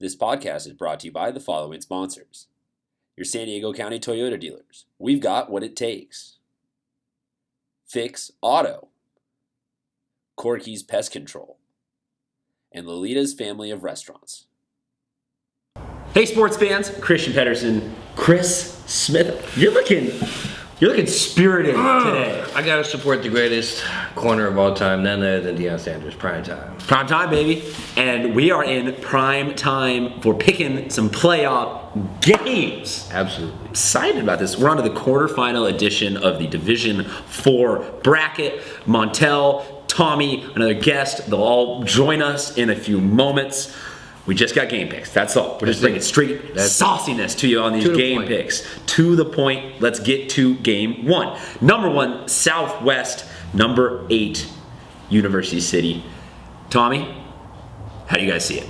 This podcast is brought to you by the following sponsors. Your San Diego County Toyota dealers. We've got what it takes. Fix Auto. Corky's Pest Control. And Lolita's Family of Restaurants. Hey sports fans, Christian Pedersen, Chris Smith. You're looking spirited today. I gotta support the greatest corner of all time, none other than Deion Sanders. Prime time. Prime time, baby. And we are in prime time for picking some playoff games. Absolutely. Excited about this. We're on to the quarterfinal edition of the Division 4 bracket. Montel, Tommy, another guest, they'll all join us in a few moments. We just got game picks. That's all. We're just bringing straight sauciness to you on these game picks. To the point. Let's get to game one. Number 1, Southwest. Number 8, University City. Tommy, how do you guys see it?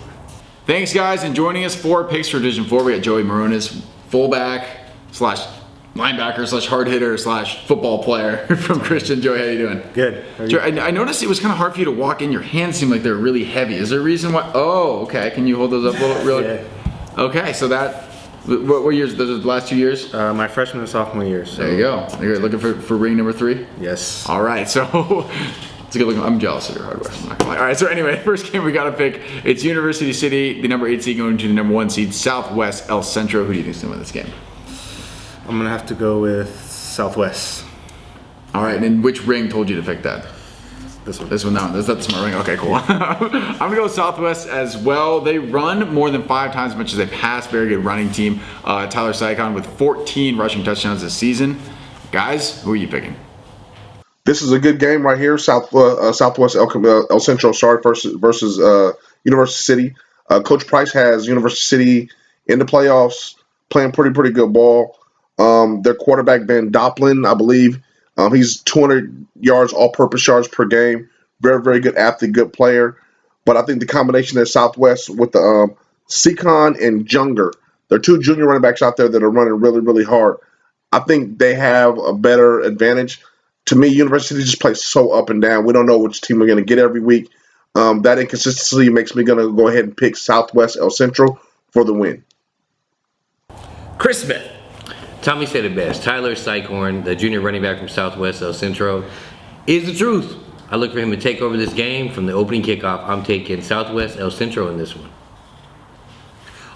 Thanks, guys, and joining us for picks for Division 4. We got Joey Maronis, fullback slash linebacker slash hard hitter slash football player from Christian. Joey, how you doing? Good. Joey, I noticed it was kind of hard for you to walk in. Your hands seem like they're really heavy. Is there a reason why? Oh, okay. Can you hold those up a little? Really? Yeah. Okay, so that. What years? Those are the last 2 years? My freshman and sophomore year. So. There you go. You're looking for ring number 3? Yes. All right, so it's a good looking. I'm jealous of your hard work. I'm not gonna lie. All right, so anyway, first game we got to pick. It's University City, the number 8 seed going to the number 1 seed, Southwest El Centro. Who do you think is going to win this game? I'm going to have to go with Southwest. All right, and then which ring told you to pick that? This one. This one, no, that's not the smart ring. Okay, cool. I'm gonna go with Southwest as well. They run more than 5 times as much as they pass. Very good running team. Tyler Sycon with 14 rushing touchdowns this season. Guys, who are you picking? This is a good game right here. Southwest El Centro, versus University City. Coach Price has University City in the playoffs, playing pretty good ball. Their quarterback Ben Doplin, I believe. He's 200 yards, all-purpose yards per game. Very good athlete, good player. But I think the combination at Southwest with the Seacon and Junger, there are 2 junior running backs out there that are running really hard. I think they have a better advantage. To me, University just plays so up and down. We don't know which team we're going to get every week. That inconsistency makes me going to go ahead and pick Southwest El Centro for the win. Chris Smith. Tommy said it best. Tyler Sycorn, the junior running back from Southwest El Centro, is the truth. I look for him to take over this game from the opening kickoff. I'm taking Southwest El Centro in this one.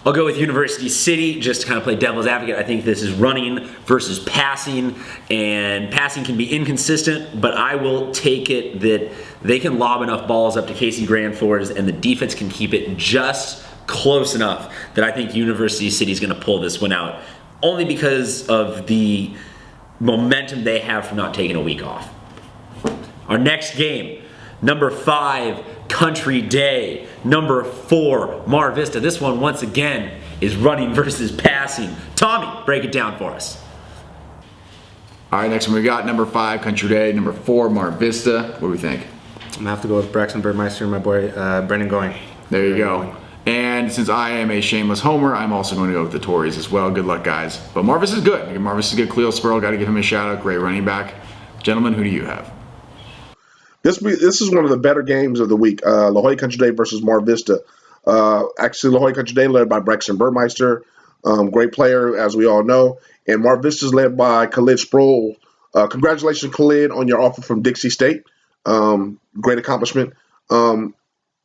I'll go with University City just to kind of play devil's advocate. I think this is running versus passing, and passing can be inconsistent, but I will take it that they can lob enough balls up to Casey Granfors, and the defense can keep it just close enough that I think University City is going to pull this one out, only because of the momentum they have from not taking a week off. Our next game, number 5, Country Day. Number 4, Mar Vista. This one, once again, is running versus passing. Tommy, break it down for us. All right, next one we got number 5, Country Day. Number 4, Mar Vista. What do we think? I'm going to have to go with Braxton Birdmeister and my boy Brendan Going. There you go. And since I am a shameless homer, I'm also going to go with the Tories as well. Good luck, guys. But Mar Vista is good. Mar Vista is good. Cleo Spurl, got to give him a shout out. Great running back. Gentlemen, who do you have? This is one of the better games of the week. La Jolla Country Day versus Mar Vista. Actually, La Jolla Country Day led by Braxton Birdmeister, great player as we all know, and Mar Vista is led by Khalid Sproul. Congratulations, Khalid, on your offer from Dixie State. Great accomplishment.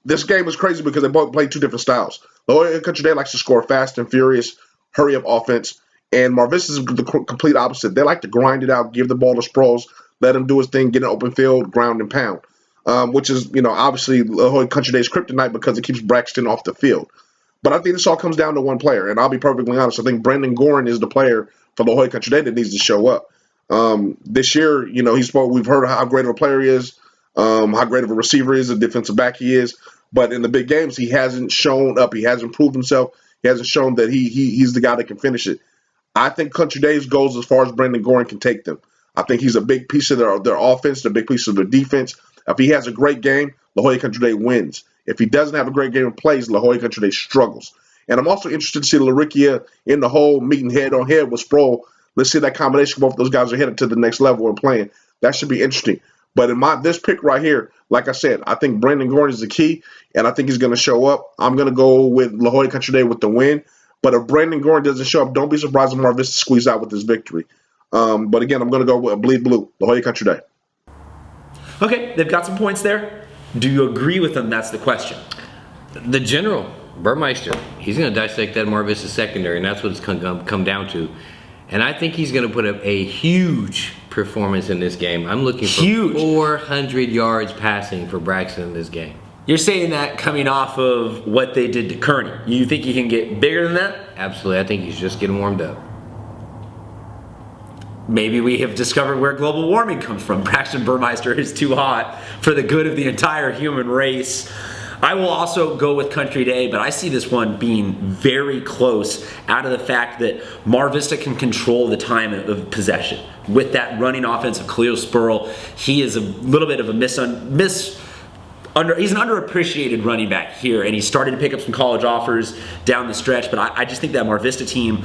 This game is crazy because they both play 2 different styles. La Jolla Country Day likes to score fast and furious, hurry up offense, and Mar Vista is the complete opposite. They like to grind it out, give the ball to Sproles, let him do his thing, get an open field, ground and pound, which is, obviously La Jolla Country Day's kryptonite because it keeps Braxton off the field. But I think this all comes down to one player, and I'll be perfectly honest. I think Brendan Gorin is the player for La Jolla Country Day that needs to show up. This year, we've heard how great of a player he is, how great of a receiver he is, a defensive back he is. But in the big games, he hasn't shown up. He hasn't proved himself. He hasn't shown that he's the guy that can finish it. I think Country Days goes as far as Brendan Gorin can take them. I think he's a big piece of their offense, a big piece of their defense. If he has a great game, La Jolla Country Day wins. If he doesn't have a great game and plays, La Jolla Country Day struggles. And I'm also interested to see Laricchia in the hole meeting head-on-head with Sproul. Let's see that combination. Both of those guys are headed to the next level and playing. That should be interesting. But in this pick right here, like I said, I think Brandon Gordon is the key, and I think he's going to show up. I'm going to go with La Jolla Country Day with the win. But if Brandon Gordon doesn't show up, don't be surprised if Mar Vista squeeze out with this victory. But again, I'm going to go with Bleed Blue, La Jolla Country Day. Okay, they've got some points there. Do you agree with them? That's the question. The general, Burmeister, he's going to dissect that Mar Vista secondary, and that's what it's come down to. And I think he's going to put up a huge performance in this game. I'm looking for 400 yards passing for Braxton in this game. You're saying that coming off of what they did to Kearney. You think he can get bigger than that? Absolutely. I think he's just getting warmed up. Maybe we have discovered where global warming comes from. Braxton Burmeister is too hot for the good of the entire human race. I will also go with Country Day, but I see this one being very close out of the fact that Mar Vista can control the time of possession. With that running offense of Khalil Spurl, he is a little bit of a he's an underappreciated running back here, and he's started to pick up some college offers down the stretch, but I just think that Mar Vista team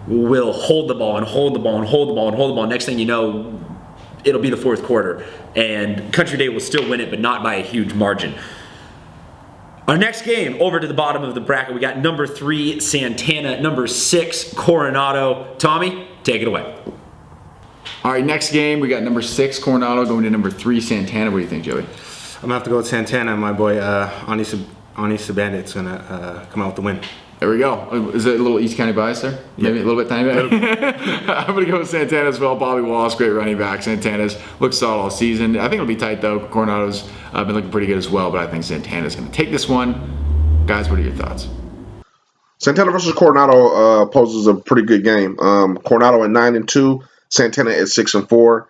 will hold the ball and hold the ball and hold the ball and hold the ball. Next thing you know, it'll be the fourth quarter, and Country Day will still win it, but not by a huge margin. Our next game, over to the bottom of the bracket, we got number 3, Santana, number 6, Coronado. Tommy, take it away. All right, next game, we got number 6, Coronado, going to number 3, Santana. What do you think, Joey? I'm going to have to go with Santana. My boy, Ani Sabandit's going to come out with the win. There we go. Is it a little East County bias there? Maybe a little bit, tiny bit. I'm going to go with Santana as well. Bobby Wallace, great running back. Santana's looked solid all season. I think it'll be tight, though. Coronado's been looking pretty good as well, but I think Santana's going to take this one. Guys, what are your thoughts? Santana versus Coronado poses a pretty good game. Coronado at 9-2, Santana at 6-4.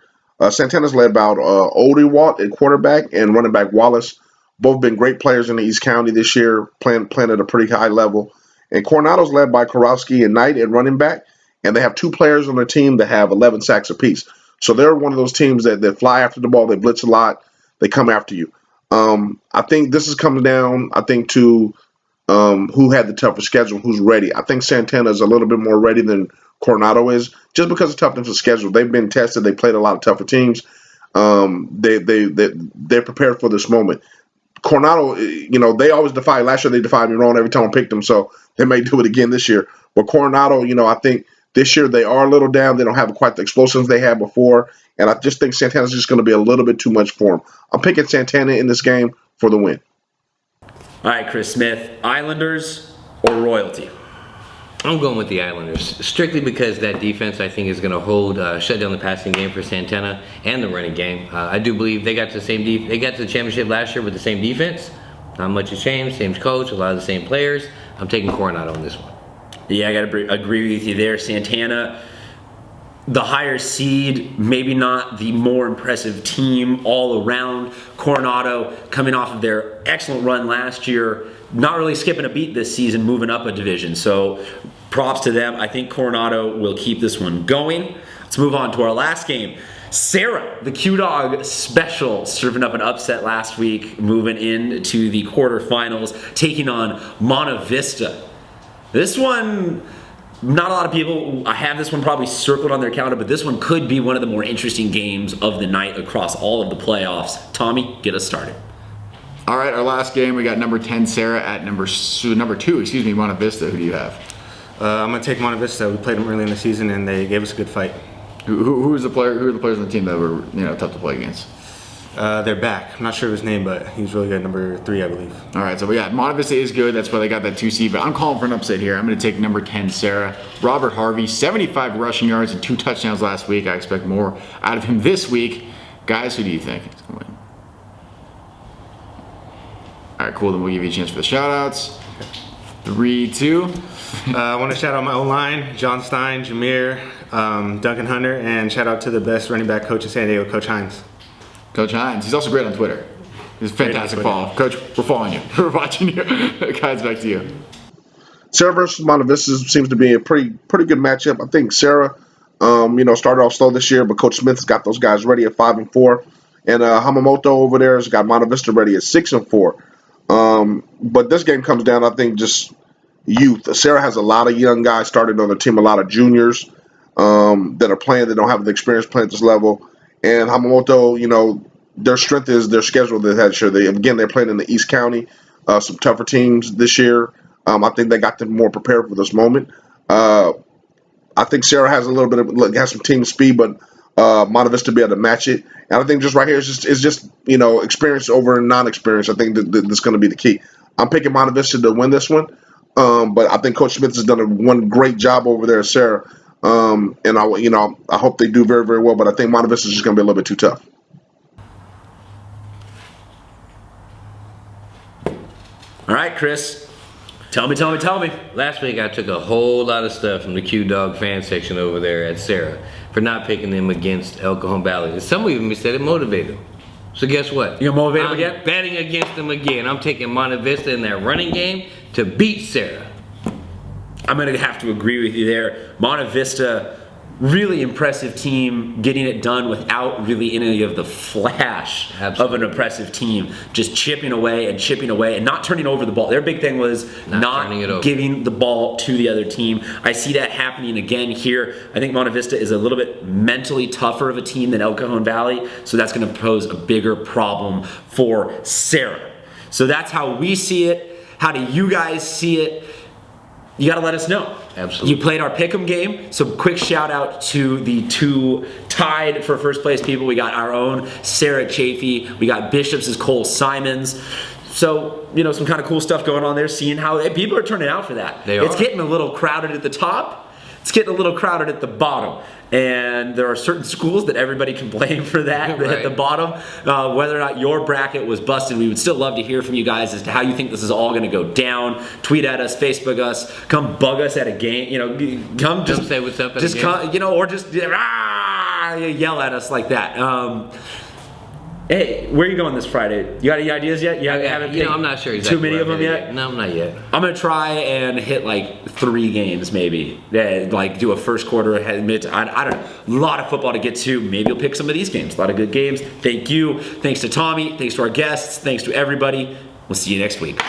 Santana's led by Odie Watt at quarterback and running back Wallace. Both been great players in the East County this year, playing at a pretty high level. And Coronado's led by Korowski and Knight at running back, and they have 2 players on their team that have 11 sacks apiece. So they're one of those teams that fly after the ball, they blitz a lot, they come after you. I think this is coming down, to who had the tougher schedule, who's ready. I think Santana is a little bit more ready than Coronado is, just because of toughness of schedule. They've been tested, they played a lot of tougher teams. They're prepared for this moment. Coronado, they always defy. Last year they defied me wrong every time I picked them, so they may do it again this year. But Coronado, I think this year they are a little down. They don't have quite the explosions they had before, and I just think Santana's just going to be a little bit too much for them. I'm picking Santana in this game for the win. All right, Chris Smith, Islanders or Royalty? I'm going with the Islanders, strictly because that defense, I think, is going to shut down the passing game for Santana and the running game. I do believe they got to the championship last year with the same defense. Not much has changed, same coach, a lot of the same players. I'm taking Coronado on this one. Yeah, I got to agree with you there. Santana, the higher seed, maybe not the more impressive team all around. Coronado, coming off of their excellent run last year, not really skipping a beat this season, moving up a division. So props to them. I think Coronado will keep this one going. Let's move on to our last game. Sarah, the Q-Dog special, serving up an upset last week, moving into the quarterfinals, taking on Monta Vista. This one, not a lot of people, I have this one probably circled on their calendar, but this one could be one of the more interesting games of the night across all of the playoffs. Tommy, get us started. All right, our last game, we got number 10, Sarah, at number 2, Monta Vista. Who do you have? I'm going to take Monta Vista. We played them early in the season, and they gave us a good fight. Who are the players on the team that were tough to play against? They're back. I'm not sure of his name, but he's really good. Number 3, I believe. All right, so Monta Vista is good. That's why they got that 2 seed. But I'm calling for an upset here. I'm going to take number 10, Sarah. Robert Harvey, 75 rushing yards and 2 touchdowns last week. I expect more out of him this week. Guys, who do you think is going to win? All right, cool. Then we'll give you a chance for the shout-outs. 3, 2. I want to shout out my O-line, John Stein, Jameer, Duncan Hunter, and shout out to the best running back coach in San Diego, Coach Hines. Coach Hines. He's also great on Twitter. He's a fantastic follow. Coach, we're following you. We're watching you. Guys, back to you. Sarah versus Monta Vista seems to be a pretty good matchup. I think Sarah, started off slow this year, but Coach Smith's got those guys ready at 5-4, and Hamamoto over there has got Monta Vista ready at 6-4. But this game comes down, I think, just youth. Sarah has a lot of young guys started on the team, a lot of juniors that are playing that don't have the experience playing at this level. And Hamamoto, their strength is their schedule. They had sure they're playing in the East County, some tougher teams this year. I think they got them more prepared for this moment. I think Sarah has a little bit of has some team speed, but Monte Vista be able to match it. And I think just right here is just experience over non-experience. I think that's going to be the key. I'm picking Monte Vista to win this one, but I think Coach Smith has done one great job over there at Sarah. And I hope they do very, very well. But I think Monte Vista is just going to be a little bit too tough. All right, Chris. Tell me. Last week I took a whole lot of stuff from the Q-Dog fan section over there at Sarah for not picking them against El Cajon Valley. And some even said it motivated them. So guess what? You gonna motivate them again? I'm betting against them again. I'm taking Monte Vista in that running game to beat Sarah. I'm going to have to agree with you there. Monte Vista, really impressive team, getting it done without really any of the flash of an impressive team. Just chipping away and not turning over the ball. Their big thing was not giving the ball to the other team. I see that happening again here. I think Monte Vista is a little bit mentally tougher of a team than El Cajon Valley, so that's going to pose a bigger problem for Sarah. So that's how we see it. How do you guys see it? You got to let us know. Absolutely. You played our pick'em game, so quick shout out to the two tied for first place people. We got our own Sarah Chafee. We got Bishop's Cole Simons. So, some kind of cool stuff going on there, seeing how people are turning out for that. It's getting a little crowded at the top. It's getting a little crowded at the bottom. And there are certain schools that everybody can blame for that at the bottom. Whether or not your bracket was busted, we would still love to hear from you guys as to how you think this is all going to go down. Tweet at us, Facebook us, come bug us at a game. Come say what's up at a game. Come, or just yell at us like that. Hey, where are you going this Friday? You got any ideas yet? You haven't picked I'm not sure exactly too many of them yet? No, not yet. I'm going to try and hit like 3 games maybe. Like do a first quarter, mid. I don't know. A lot of football to get to. Maybe you'll pick some of these games. A lot of good games. Thank you. Thanks to Tommy. Thanks to our guests. Thanks to everybody. We'll see you next week.